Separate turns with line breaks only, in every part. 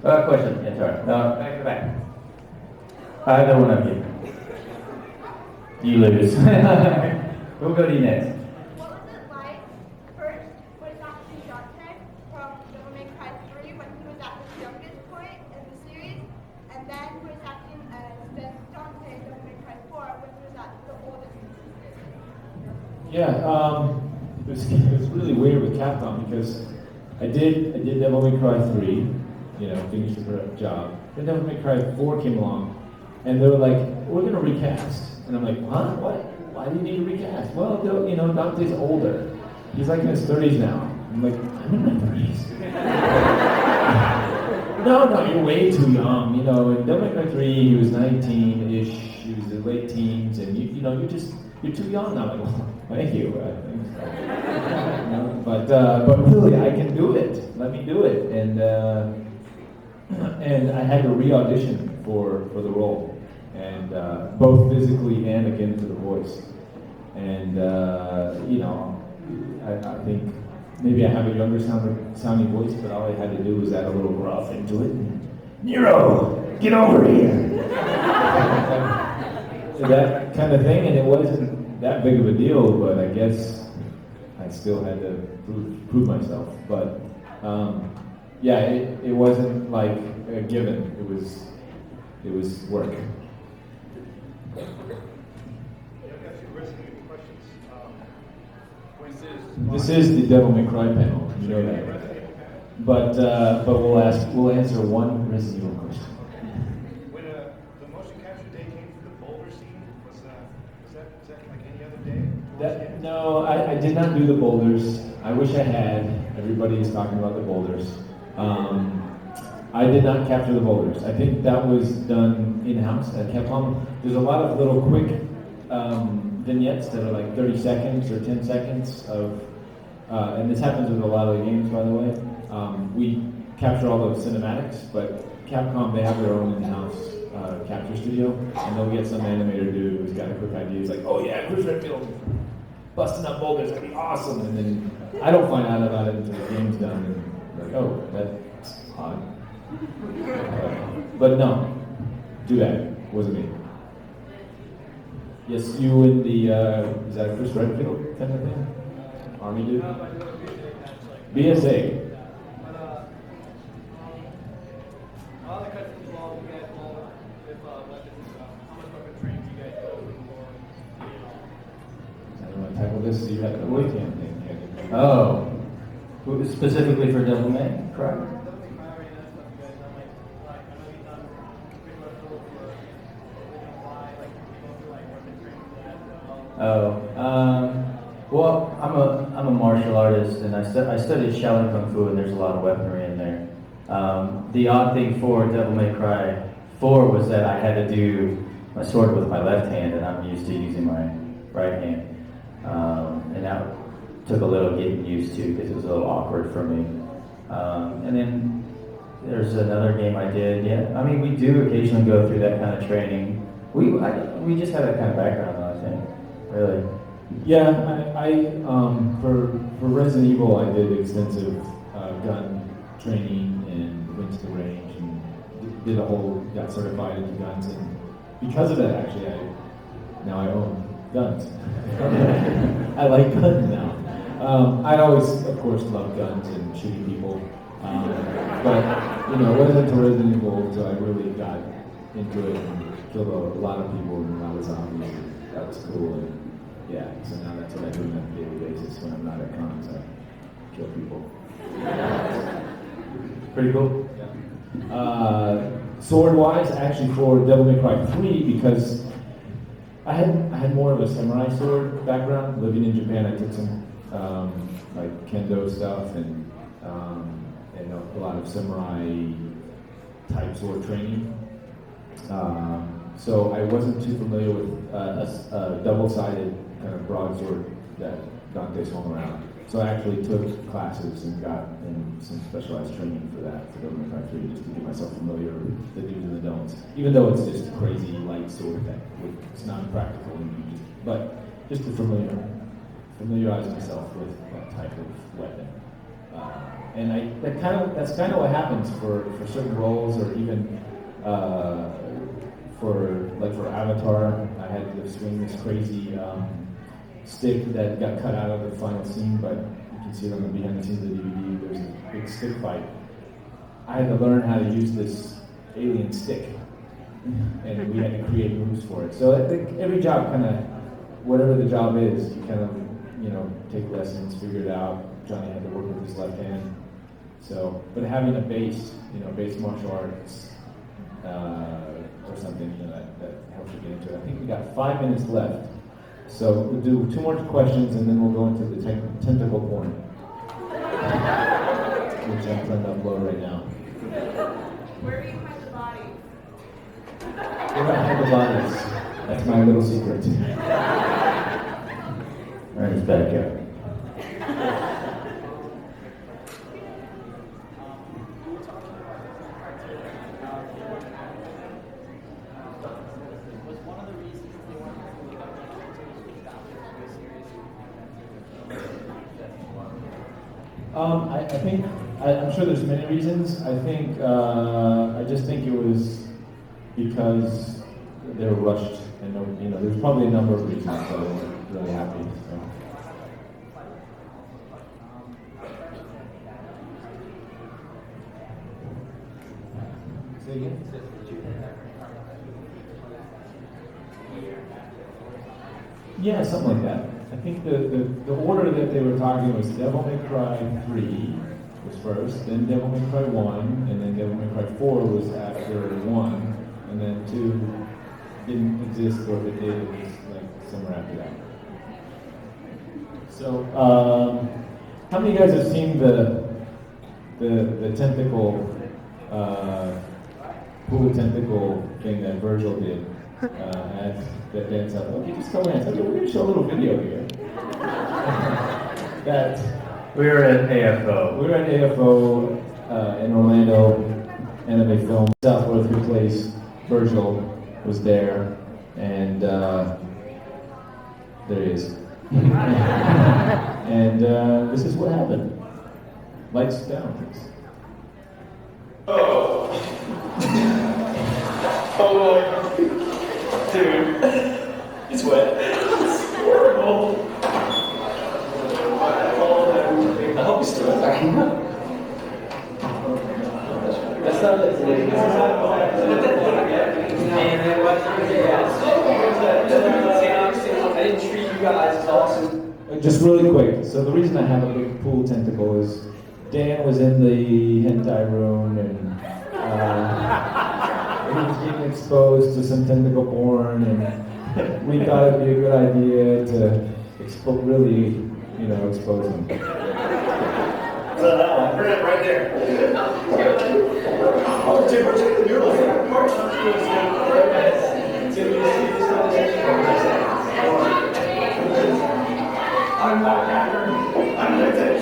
Question. Yeah, sorry. Back to back. Either one of you. You lose. We'll go to you next.
What was it like first when Dante Dante from Devil May Cry 3 when he was at his youngest point in the series, and then he was acting as Dante in Devil May Cry 4 when he was at the oldest.
Yeah, it was really weird with Capcom because I did Devil May Cry 3, finished the job. Then Devil May Cry 4 came along, and they were like, we're gonna recast. And I'm like, huh? What? Why do you need to recast? Well, Dante's older. He's like in his 30s now. I'm like, I'm in my 30s. No, you're way too young. In Devil May Cry 3, he was 19-ish. He was in late teens, and you're too young now. I'm like, well, thank you. But really, I can do it. Let me do it. And I had to re-audition for the role. And both physically and again for the voice. And I think maybe I have a younger sounding voice, but all I had to do was add a little gruff into it. Nero, get over here! That kind of thing, and it wasn't that big of a deal, but I guess I still had to prove myself. But it wasn't like a given. It was work. This is the Devil May Cry panel, you know that. But we'll answer one Resident Evil question.
When the motion capture day came for the boulder scene, was that like any other day?
No, I did not do the boulders. I wish I had. Everybody is talking about the boulders. I did not capture the boulders. I think that was done in-house at Capcom. There's a lot of little quick vignettes that are like 30 seconds or 10 seconds of, and this happens with a lot of the games, by the way. We capture all those cinematics, but Capcom, they have their own in-house capture studio, and they'll get some animator dude who's got a quick idea. He's like, oh yeah, Chris Redfield busting up boulders, that'd be awesome. And then I don't find out about it until the game's done, and like, oh, that's odd. But no, do that. Wasn't me. Yes, you in the, is that Chris Redfield kind of thing? Army dude? BSA. I don't want to tackle this, so you have the weight cam thing.
Oh, specifically for Devil May Cry? Well, I'm a martial artist, and I studied Shaolin Kung Fu, and there's a lot of weaponry in there. The odd thing for Devil May Cry 4 was that I had to do my sword with my left hand, and I'm used to using my right hand. And that took a little getting used to because it was a little awkward for me. And then there's another game I did. Yeah, I mean, we do occasionally go through that kind of training. We just have that kind of background, though, I think. Really.
Yeah, for Resident Evil, I did extensive gun training and went to the range and got certified into guns, and because of that, actually, now I own guns. I like guns now. I always, of course, loved guns and shooting people, but it wasn't until Resident Evil until I really got into it and killed a lot of people and a lot of zombies. That was cool. And, yeah, so now that's what I do on a daily basis when I'm not at cons. I kill people.
Pretty cool.
Yeah. Sword-wise, actually for Devil May Cry 3, because I had more of a samurai sword background. Living in Japan, I took some like kendo stuff and a lot of samurai type sword training. So I wasn't too familiar with a double-sided kind of broadsword that Dante swung around. So I actually took classes and got in some specialized training for that, for Devil May Cry 3, just to get myself familiar with the do's and the don'ts. Even though it's just a crazy light sword that it's not practical, but just to familiarize myself with that type of weapon. And that's kind of what happens for certain roles, or even for Avatar, I had to swing this crazy stick that got cut out of the final scene, but you can see it on the behind the scenes of the DVD. There's a big stick fight. I had to learn how to use this alien stick, and we had to create moves for it. So I think every job kind of, whatever the job is, you kind of, take lessons, figure it out. Johnny had to work with his left hand. So, but having a base, base martial arts, or something, that helps you get into it. I think we got 5 minutes left. So we'll do 2 more questions, and then we'll go into the tentacle porn, which I'm trying to upload right now.
Where do you hide the bodies?
Where do I hide the bodies? That's my little secret.
Right in his backyard.
I think, I'm sure there's many reasons. I just think it was because they were rushed, and there's probably a number of reasons that I wasn't really happy. So. Say again? Yeah, something like that. I think the order that they were talking was Devil May Cry 3 was first, then Devil May Cry 1, and then Devil May Cry 4 was after 1, and then 2 didn't exist, or if it did, it was like somewhere after that. So, how many of you guys have seen the tentacle, pool tentacle thing that Virgil did? That dance up. Okay, just come in. Okay, we're going to show a little video here. That
We were at AFO.
we were at AFO in Orlando, anime film. Southworth, who plays Virgil, was there, and there he is. And this is what happened. Lights down, please.
Oh dude, it's wet. It's horrible. I hope he's still back. That's not it. I didn't treat you guys as awesome.
Just really quick. So the reason I have a big pool tentacle is Dan was in the hentai room, and he was getting exposed to some tentacle porn, and we thought it'd be a good idea to really, expose him.
So that one, right there. Oh, dude, we're taking the noodles. I'm not happy. I'm Renton.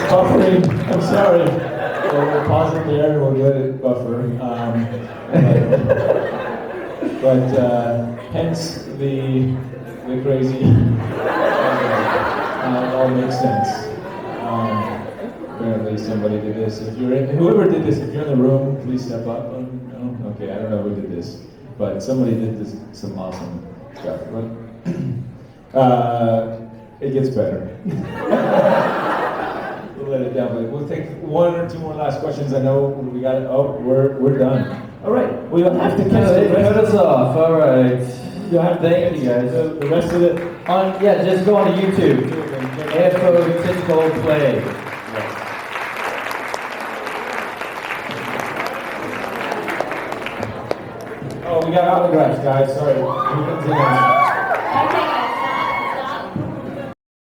Buffering. I'm sorry. So we'll pause it there and we'll let it buffer. But hence the crazy. It all makes sense. Apparently somebody did this. Whoever did this, if you're in the room, please step up. No? Okay, I don't know who did this, but somebody did this. Some awesome It gets better. We'll let it down, but we'll take one or two more last questions. I know we got it. Oh, we're done. All right, we'll have to catch the rest.
Cut us off. All right.
You'll have to
Thank you guys.
The rest of it.
Just go on to YouTube. Typical play.
Oh, we got autographs, guys. Sorry.